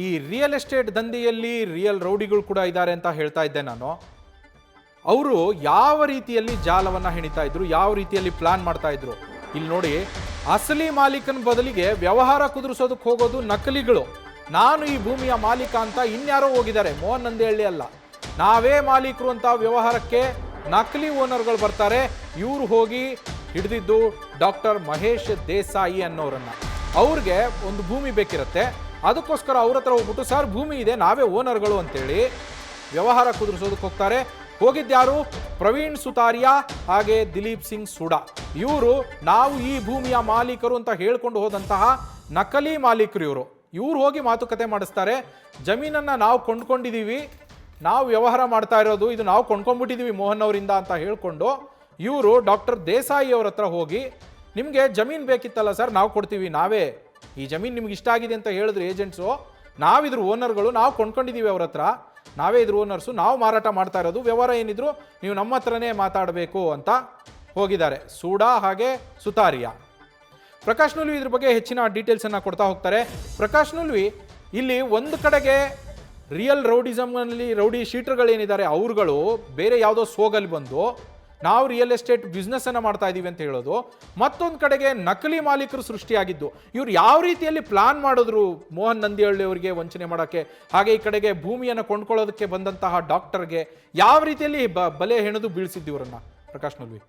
ಈ real estate ದಂಧೆಯಲ್ಲಿ real ರೌಡಿಗಳು ಕೂಡ ಇದ್ದಾರೆ ಅಂತ ಹೇಳ್ತಾ ಇದ್ದೆ ನಾನು. ಅವರು ಯಾವ ರೀತಿಯಲ್ಲಿ ಜಾಲವನ್ನು ಹೆಣಿತಾ ಇದ್ರು, ಯಾವ ರೀತಿಯಲ್ಲಿ ಪ್ಲಾನ್ ಮಾಡ್ತಾ ಇದ್ರು. ಇಲ್ಲಿ ನೋಡಿ, ಅಸಲಿ ಮಾಲೀಕನ ಬದಲಿಗೆ ವ್ಯವಹಾರ ಕುದುರಿಸೋದಕ್ಕೆ ಹೋಗೋದು ನಕಲಿಗಳು. ನಾನು ಈ ಭೂಮಿಯ ಮಾಲೀಕ ಅಂತ ಇನ್ಯಾರೋ ಹೋಗಿದ್ದಾರೆ, ಮೋಹನ್ ನಂದಿಹಳ್ಳಿ ಅಲ್ಲ, ನಾವೇ ಮಾಲೀಕರು ಅಂತ ವ್ಯವಹಾರಕ್ಕೆ ನಕಲಿ ಓನರ್ಗಳು ಬರ್ತಾರೆ. ಇವರು ಹೋಗಿ ಹಿಡಿದಿದ್ದು ಡಾಕ್ಟರ್ ಮಹೇಶ್ ದೇಸಾಯಿ ಅನ್ನೋರನ್ನ. ಅವ್ರಿಗೆ ಒಂದು ಭೂಮಿ ಬೇಕಿರುತ್ತೆ, ಅದಕ್ಕೋಸ್ಕರ ಅವ್ರ ಹತ್ರ ಹೋಗ್ಬಿಟ್ಟು ಸರ್ ಭೂಮಿ ಇದೆ, ನಾವೇ ಓನರ್ಗಳು ಅಂತೇಳಿ ವ್ಯವಹಾರ ಕುದುರಿಸೋದಕ್ಕೆ ಹೋಗ್ತಾರೆ. ಹೋಗಿದ್ಯಾರು? ಪ್ರವೀಣ್ ಸುತಾರಿಯಾ ಹಾಗೆ ದಿಲೀಪ್ ಸಿಂಗ್ ಸುಡಾ. ಇವರು ನಾವು ಈ ಭೂಮಿಯ ಮಾಲೀಕರು ಅಂತ ಹೇಳ್ಕೊಂಡು ಹೋದಂತಹ ನಕಲಿ ಮಾಲೀಕರು ಇವರು. ಇವ್ರು ಹೋಗಿ ಮಾತುಕತೆ ಮಾಡಿಸ್ತಾರೆ. ಜಮೀನನ್ನು ನಾವು ಕೊಂಡ್ಕೊಂಡಿದ್ದೀವಿ, ನಾವು ವ್ಯವಹಾರ ಮಾಡ್ತಾ ಇರೋದು, ಇದು ನಾವು ಕೊಂಡ್ಕೊಂಡ್ಬಿಟ್ಟಿದ್ದೀವಿ ಮೋಹನ್ ಅವರಿಂದ ಅಂತ ಹೇಳ್ಕೊಂಡು ಇವರು ಡಾಕ್ಟರ್ ದೇಸಾಯಿ ಅವ್ರ ಹತ್ರ ಹೋಗಿ ನಿಮಗೆ ಜಮೀನು ಬೇಕಿತ್ತಲ್ಲ ಸರ್, ನಾವು ಕೊಡ್ತೀವಿ, ನಾವೇ ಈ ಜಮೀನು ನಿಮ್ಗೆ ಇಷ್ಟ ಆಗಿದೆ ಅಂತ ಹೇಳಿದ್ರು ಏಜೆಂಟ್ಸು, ನಾವಿದ್ರ ಓನರ್ಗಳು, ನಾವು ಕೊಂಡ್ಕೊಂಡಿದ್ದೀವಿ ಅವ್ರ ಹತ್ರ, ನಾವೇ ಇದ್ರ ಓನರ್ಸು, ನಾವು ಮಾರಾಟ ಮಾಡ್ತಾ ಇರೋದು, ವ್ಯವಹಾರ ಏನಿದ್ರು ನೀವು ನಮ್ಮ ಹತ್ರನೇ ಮಾತಾಡಬೇಕು ಅಂತ ಹೋಗಿದ್ದಾರೆ ಸೂಡಾ ಹಾಗೆ ಸುತಾರಿಯಾ. ಪ್ರಕಾಶ್ ನುಲ್ವಿ ಇದ್ರ ಬಗ್ಗೆ ಹೆಚ್ಚಿನ ಡೀಟೇಲ್ಸನ್ನು ಕೊಡ್ತಾ ಹೋಗ್ತಾರೆ. ಪ್ರಕಾಶ್ ನುಲ್ವಿ, ಇಲ್ಲಿ ಒಂದು ಕಡೆಗೆ ರಿಯಲ್ ರೌಡಿಸಮ್ನಲ್ಲಿ ರೌಡಿ ಶೀಟರ್ಗಳೇನಿದ್ದಾರೆ ಅವ್ರುಗಳು ಬೇರೆ ಯಾವುದೋ ಸೋಗಲ್ಲಿ ಬಂದು ನಾವು ರಿಯಲ್ ಎಸ್ಟೇಟ್ ಬಿಸ್ನೆಸ್ಸನ್ನು ಮಾಡ್ತಾ ಇದ್ದೀವಿ ಅಂತ ಹೇಳೋದು, ಮತ್ತೊಂದು ಕಡೆಗೆ ನಕಲಿ ಮಾಲೀಕರು ಸೃಷ್ಟಿಯಾಗಿದ್ದು. ಇವ್ರು ಯಾವ ರೀತಿಯಲ್ಲಿ ಪ್ಲಾನ್ ಮಾಡಿದ್ರು ಮೋಹನ್ ನಂದಿಹಳ್ಳಿ ಅವರಿಗೆ ವಂಚನೆ ಮಾಡೋಕ್ಕೆ, ಹಾಗೆ ಈ ಕಡೆಗೆ ಭೂಮಿಯನ್ನು ಕೊಂಡ್ಕೊಳ್ಳೋದಕ್ಕೆ ಬಂದಂತಹ ಡಾಕ್ಟರ್ಗೆ ಯಾವ ರೀತಿಯಲ್ಲಿ ಬಲೆ ಹೆಣೆದು ಬೀಳಿಸಿದ್ದು ಇವರನ್ನ? ಪ್ರಕಾಶ್ ನುಲ್ವಿ.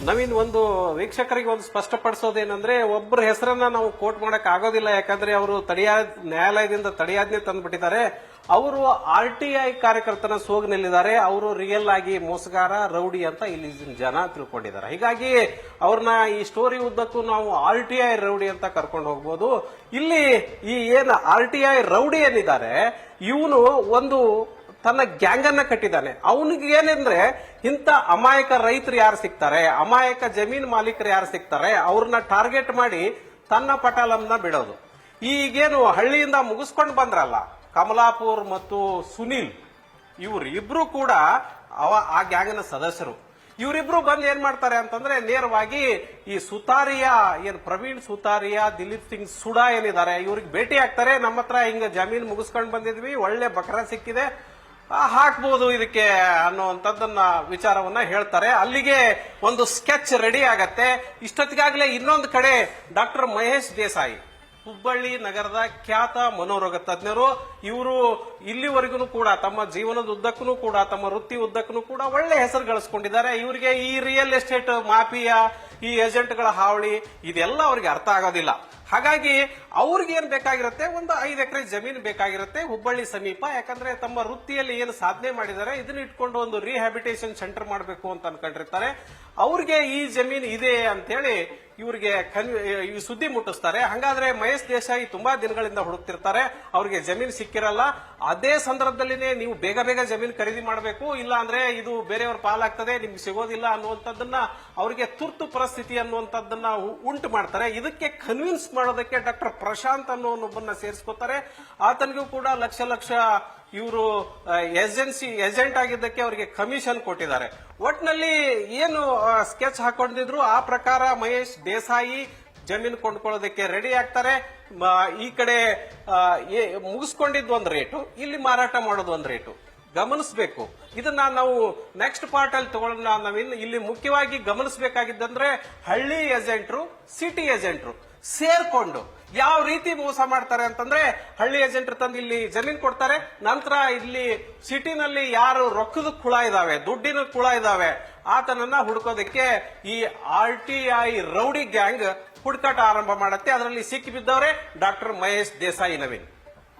ನವೀನ್, ಒಂದು ವೀಕ್ಷಕರಿಗೆ ಒಂದು ಸ್ಪಷ್ಟಪಡಿಸೋದೇನಂದ್ರೆ, ಒಬ್ಬರ ಹೆಸರನ್ನ ನಾವು ಕೋಟ್ ಮಾಡಕ್ ಆಗೋದಿಲ್ಲ, ಯಾಕಂದ್ರೆ ಅವರು ನ್ಯಾಯಾಲಯದಿಂದ ತಡೆಯಾಜ್ಞೆ ತಂದ್ಬಿಟ್ಟಿದ್ದಾರೆ. ಅವರು RTI ಕಾರ್ಯಕರ್ತನ ಸೋಗಿನಲ್ಲಿದ್ದಾರೆ. ಅವರು ರಿಯಲ್ ಆಗಿ ಮೋಸಗಾರ, ರೌಡಿ ಅಂತ ಇಲ್ಲಿ ಜನ ತಿಳ್ಕೊಂಡಿದ್ದಾರೆ. ಹೀಗಾಗಿ ಅವ್ರನ್ನ ಈ ಸ್ಟೋರಿ ಉದ್ದಕ್ಕೂ ನಾವು RTI ರೌಡಿ ಅಂತ ಕರ್ಕೊಂಡು ಹೋಗ್ಬೋದು. ಇಲ್ಲಿ ಈ ಏನ್ RTI ರೌಡಿ ಏನಿದ್ದಾರೆ, ಇವನು ಒಂದು ತನ್ನ ಗ್ಯಾಂಗ್ ಅನ್ನ ಕಟ್ಟಿದ್ದಾನೆ. ಅವನಿಗೆ ಏನಂದ್ರೆ, ಇಂಥ ಅಮಾಯಕ ರೈತರು ಯಾರು ಸಿಗ್ತಾರೆ, ಅಮಾಯಕ ಜಮೀನ್ ಮಾಲೀಕರು ಯಾರು ಸಿಗ್ತಾರೆ, ಅವ್ರನ್ನ ಟಾರ್ಗೆಟ್ ಮಾಡಿ ತನ್ನ ಪಟಾಲಂನ ಬಿಡೋದು. ಈಗೇನು ಹಳ್ಳಿಯಿಂದ ಮುಗಿಸ್ಕೊಂಡು ಬಂದ್ರಲ್ಲ ಕಮಲಾಪುರ್ ಮತ್ತು ಸುನೀಲ್, ಇವರಿಬ್ರು ಕೂಡ ಆ ಗ್ಯಾಂಗ್ನ ಸದಸ್ಯರು. ಇವರಿಬ್ರು ಬಂದು ಏನ್ ಮಾಡ್ತಾರೆ ಅಂತಂದ್ರೆ, ನೇರವಾಗಿ ಈ ಸುತಾರಿಯಾ ಏನ್ ಪ್ರವೀಣ್ ಸುತಾರಿಯಾ, ದಿಲೀಪ್ ಸಿಂಗ್ ಸುಡಾ ಏನಿದ್ದಾರೆ, ಇವ್ರಿಗೆ ಭೇಟಿ ಆಗ್ತಾರೆ. ನಮ್ಮ ಹತ್ರ ಹಿಂಗ ಜಮೀನ್ ಮುಗಿಸ್ಕೊಂಡು ಬಂದಿದ್ವಿ, ಒಳ್ಳೆ ಬಕರ ಸಿಕ್ಕಿದೆ, ಹಾಕ್ಬಹುದು ಇದಕ್ಕೆ ಅನ್ನುವಂಥದ್ದನ್ನ ವಿಚಾರವನ್ನ ಹೇಳ್ತಾರೆ. ಅಲ್ಲಿಗೆ ಒಂದು ಸ್ಕೆಚ್ ರೆಡಿ ಆಗತ್ತೆ. ಇಷ್ಟೊತ್ತಿಗಾಗಲೇ ಇನ್ನೊಂದು ಕಡೆ ಡಾಕ್ಟರ್ ಮಹೇಶ್ ದೇಸಾಯಿ, ಹುಬ್ಬಳ್ಳಿ ನಗರದ ಖ್ಯಾತ ಮನೋರೋಗ ತಜ್ಞರು, ಇವರು ಇಲ್ಲಿವರೆಗೂ ಕೂಡ ತಮ್ಮ ಜೀವನದ ಉದ್ದಕ್ಕೂ ಕೂಡ, ತಮ್ಮ ವೃತ್ತಿ ಉದ್ದಕ್ಕೂ ಕೂಡ ಒಳ್ಳೆ ಹೆಸರು ಗಳಿಸ್ಕೊಂಡಿದ್ದಾರೆ. ಇವರಿಗೆ ಈ ರಿಯಲ್ ಎಸ್ಟೇಟ್ ಮಾಫಿಯಾ, ಈ ಏಜೆಂಟ್ಗಳ ಹಾವಳಿ ಇದೆಲ್ಲ ಅವ್ರಿಗೆ ಅರ್ಥ ಆಗೋದಿಲ್ಲ. ಹಾಗಾಗಿ ಅವ್ರಿಗೆ ಏನ್ ಬೇಕಾಗಿರುತ್ತೆ, ಒಂದು 5 ಎಕರೆ ಜಮೀನು ಬೇಕಾಗಿರುತ್ತೆ ಹುಬ್ಬಳ್ಳಿ ಸಮೀಪ. ಯಾಕಂದ್ರೆ ತಮ್ಮ ವೃತ್ತಿಯಲ್ಲಿ ಏನು ಸಾಧನೆ ಮಾಡಿದ್ದಾರೆ ಇದನ್ನ ಇಟ್ಕೊಂಡು ಒಂದು ರಿಹ್ಯಾಬಿಟೇಷನ್ ಸೆಂಟರ್ ಮಾಡಬೇಕು ಅಂತ ಅನ್ಕೊಂಡಿರ್ತಾರೆ. ಅವ್ರಿಗೆ ಈ ಜಮೀನು ಇದೆ ಅಂತೇಳಿ ಇವ್ರಿಗೆ ಈ ಸುದ್ದಿ ಮುಟ್ಟಿಸ್ತಾರೆ. ಹಂಗಾದ್ರೆ ಮಹೇಶ್ ದೇಸಾಯಿ ತುಂಬಾ ದಿನಗಳಿಂದ ಹುಡುಕ್ತಿರ್ತಾರೆ, ಅವ್ರಿಗೆ ಜಮೀನು ಸಿಕ್ಕಿರಲ್ಲ. ಅದೇ ಸಂದರ್ಭದಲ್ಲಿನೇ ನೀವು ಬೇಗ ಬೇಗ ಜಮೀನು ಖರೀದಿ ಮಾಡಬೇಕು, ಇಲ್ಲ ಅಂದ್ರೆ ಇದು ಬೇರೆಯವ್ರ ಪಾಲಾಗ್ತದೆ, ನಿಮ್ಗೆ ಸಿಗೋದಿಲ್ಲ ಅನ್ನುವಂಥದ್ದನ್ನ ಅವ್ರಿಗೆ ತುರ್ತು ಪರಿಸ್ಥಿತಿ ಅನ್ನುವಂಥದ್ದನ್ನ ಉಂಟು ಮಾಡ್ತಾರೆ. ಇದಕ್ಕೆ ಕನ್ವಿನ್ಸ್ ಮಾಡೋದಕ್ಕೆ ಡಾಕ್ಟರ್ ಪ್ರಶಾಂತ್ ಅನ್ನೋನೊಬ್ಬನ್ನ ಸೇರಿಸ್ಕೋತಾರೆ. ಆತನಿಗೂ ಕೂಡ ಲಕ್ಷ ಲಕ್ಷ ಇವರು ಏಜೆಂಟ್ ಆಗಿದ್ದಕ್ಕೆ ಅವರಿಗೆ ಕಮಿಷನ್ ಕೊಟ್ಟಿದ್ದಾರೆ. ಒಟ್ನಲ್ಲಿ ಏನು ಸ್ಕೆಚ್ ಹಾಕೊಂಡಿದ್ರು ಆ ಪ್ರಕಾರ ಮಹೇಶ್ ದೇಸಾಯಿ ಜಮೀನು ಕೊಂಡ್ಕೊಳ್ಳೋದಕ್ಕೆ ರೆಡಿ ಆಗ್ತಾರೆ. ಈ ಕಡೆ ಮುಗಿಸ್ಕೊಂಡಿದ್ದು ಒಂದು ರೇಟು, ಇಲ್ಲಿ ಮಾರಾಟ ಮಾಡೋದು ಒಂದು ರೇಟು. ಗಮನಿಸಬೇಕು, ಇದನ್ನ ನಾವು ನೆಕ್ಸ್ಟ್ ಪಾರ್ಟ್ ಅಲ್ಲಿ ತಗೊಳ್ಳೋಣ. ನಾವಿನ್ನು ಇಲ್ಲಿ ಮುಖ್ಯವಾಗಿ ಗಮನಿಸಬೇಕಾಗಿದ್ದಂದ್ರೆ, ಹಳ್ಳಿ ಏಜೆಂಟ್ರು, ಸಿಟಿ ಏಜೆಂಟ್ರು ಸೇರ್ಕೊಂಡು ಯಾವ ರೀತಿ ಮೋಸ ಮಾಡ್ತಾರೆ ಅಂತಂದ್ರೆ, ಹಳ್ಳಿ ಏಜೆಂಟ್ರು ತಂದು ಇಲ್ಲಿ ಜಮೀನ್ ಕೊಡ್ತಾರೆ, ನಂತರ ಇಲ್ಲಿ ಸಿಟಿನಲ್ಲಿ ಯಾರು ರೊಕ್ಕದ ಕುಳ ಇದಾವೆ, ದುಡ್ಡಿನ ಕುಳ ಇದಾವೆ, ಆತನನ್ನ ಹುಡುಕೋದಕ್ಕೆ ಈ RTI ರೌಡಿ ಗ್ಯಾಂಗ್ ಹುಡುಕಾಟ ಆರಂಭ ಮಾಡುತ್ತೆ. ಅದರಲ್ಲಿ ಸಿಕ್ಕಿ ಬಿದ್ದವರೇ ಡಾಕ್ಟರ್ ಮಹೇಶ್ ದೇಸಾಯಿ. ನವೀನ್.